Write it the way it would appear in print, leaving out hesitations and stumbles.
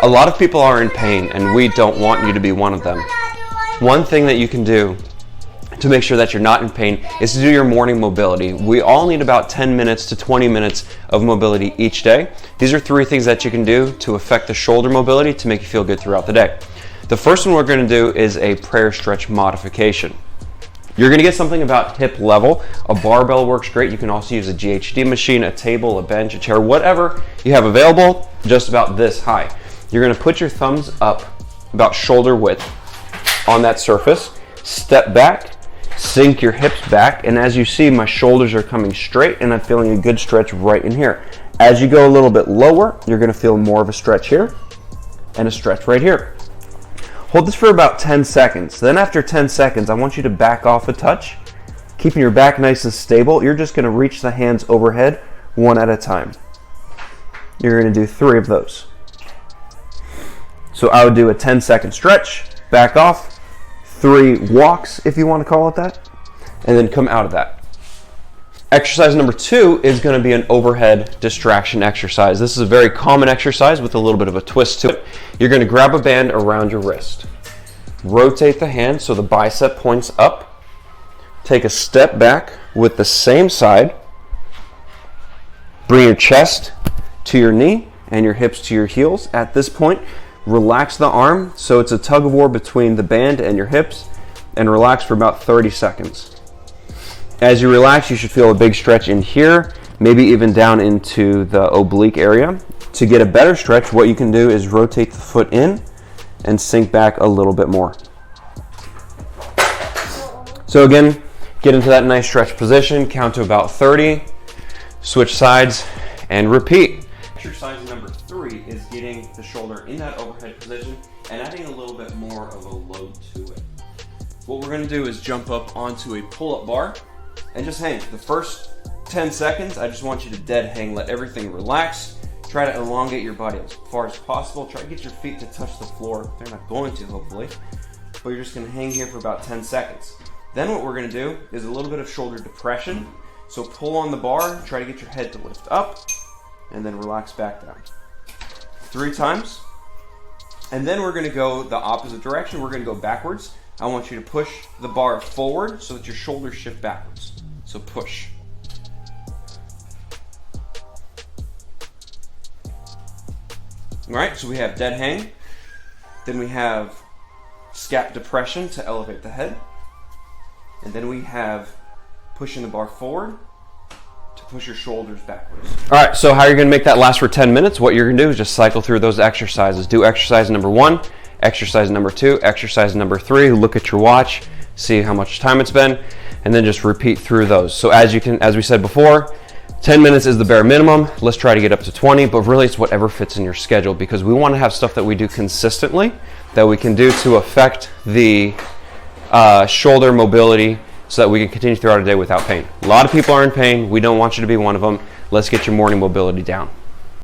A lot of people are in pain, and we don't want you to be one of them. One thing that you can do to make sure that you're not in pain is to do your morning mobility. We all need about 10 minutes to 20 minutes of mobility each day. These are 3 things that you can do to affect the shoulder mobility to make you feel good throughout the day. The first one we're going to do is a prayer stretch modification. You're going to get something about hip level. A barbell works great. You can also use a GHD machine, a table, a bench, a chair, whatever you have available, just about this high. You're going to put your thumbs up about shoulder width on that surface, step back, sink your hips back, and as you see, my shoulders are coming straight and I'm feeling a good stretch right in here. As you go a little bit lower, you're going to feel more of a stretch here and a stretch right here. Hold this for about 10 seconds. Then after 10 seconds, I want you to back off a touch, keeping your back nice and stable. You're just going to reach the hands overhead one at a time. You're going to do 3 of those. So I would do a 10-second stretch, back off, 3 walks, if you want to call it that, and then come out of that. Exercise number 2 is going to be an overhead distraction exercise. This is a very common exercise with a little bit of a twist to it. You're going to grab a band around your wrist, rotate the hand so the bicep points up, take a step back with the same side, bring your chest to your knee and your hips to your heels. At this point, relax the arm so it's a tug of war between the band and your hips, and relax for about 30 seconds. As you relax, you should feel a big stretch in here, maybe even down into the oblique area. To get a better stretch, what you can do is rotate the foot in and sink back a little bit more. So again, get into that nice stretch position, count to about 30, switch sides, and repeat. Exercise number 3 is getting the shoulder in that overhead position and adding a little bit more of a load to it. What we're going to do is jump up onto a pull-up bar and just hang. The first 10 seconds, I just want you to dead hang, let everything relax. Try to elongate your body as far as possible. Try to get your feet to touch the floor. They're not going to, hopefully. But you're just going to hang here for about 10 seconds. Then what we're going to do is a little bit of shoulder depression. So pull on the bar, try to get your head to lift up, and then relax back down. 3 times. And then we're going to go the opposite direction. We're going to go backwards. I want you to push the bar forward so that your shoulders shift backwards. So push. All right, so we have dead hang. Then we have scap depression to elevate the head. And then we have pushing the bar forward to push your shoulders backwards. All right, so how are you going to make that last for 10 minutes? What you're going to do is just cycle through those exercises. Do exercise number 1, exercise number 2, exercise number 3. Look at your watch, see how much time it's been, and then just repeat through those. So as we said before, 10 minutes is the bare minimum. Let's try to get up to 20, but really it's whatever fits in your schedule, because we want to have stuff that we do consistently that we can do to affect the shoulder mobility so that we can continue throughout the day without pain. A lot of people are in pain. We don't want you to be one of them. Let's get your morning mobility down.